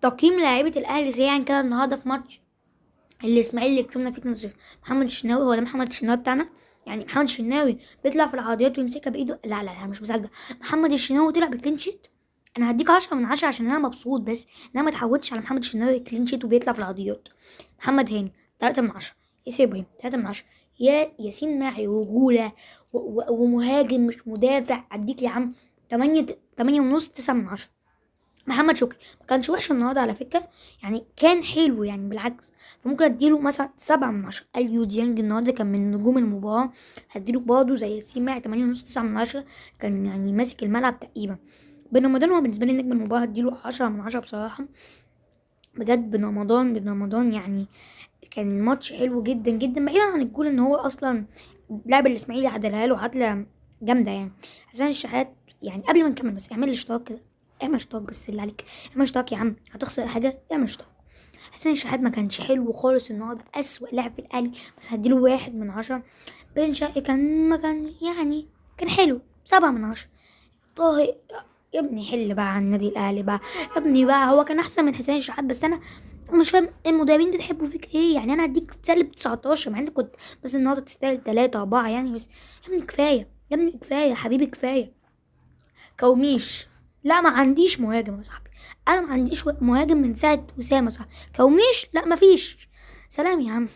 تقييم لاعيبه الاهلي سريعا كده النهارده في ماتش الاسماعيلي اللي كسبنا فيه 2-0. محمد الشناوي، هو ده محمد الشناوي بتاعنا؟ يعني محمد الشناوي بيطلع في العرضيات ويمسكها بايده؟ لا لا لا، مش مصدق. محمد الشناوي طلع بكلين شيت. انا هديك 10 من 10 عشان انا مبسوط، بس انا ما اتعودتش على محمد الشناوي كلين شيت وبيطلع في العرضيات. محمد هاني 3 من 10. ياسر ابراهيم 3 من 10. يا ياسين معي رجوله ومهاجم مش مدافع. اديك يا عم 8 ونص، 9 من 10. محمد شكري ما كانش وحش النهارده على فكره، يعني كان حلو يعني بالعكس. فممكن اديله مثلا 7 من 10. اليو ديانج النهارده كان من نجوم المباراه، هديله برضه زي سيما 8 ونص، 9 من 10. كان يعني ماسك الملعب تقريبا. بن رمضان هو بالنسبه لي نجم المباراه، هديله 10 من 10 بصراحه. بجد بن رمضان يعني كان ماتش حلو جدا جدا، بعيدا عن الجول ان هو اصلا لاعب الاسماعيلي عدلها له عدله جامده يعني. حسين الشحات، يعني قبل ما نكمل بس اعمل لي اشتراك كده. اعمل اشتراك بس بالله عليك، اعمل اشتراك يا عم، هتخسر حاجه؟ اعمل اشتراك. حسين الشحات ما كانش حلو خالص النهارده، اسوأ لاعب في الاهلي، بس هديله 1 من 10. بن شرقي كان ما كان يعني كان حلو، 7 من 10. طاهر، يا ابني حل بقى عن النادي الاهلي بقى. يا ابني بقى هو كان احسن من حسين الشحات، بس انا مش فاهم المدربين بتحبوا فيك ايه يعني. انا هديك سالب 19 مع انك كنت بس النهارده تستاهل 3 4 يعني، بس يا ابني كفايه، يا ابني كفايه حبيبي كفايه. كوميش، لا ما عنديش مهاجم يا صاحبي. انا ما عنديش مهاجم من ساعه وسام يا صاحبي. كوميش لا، ما فيش. سلام يا عم.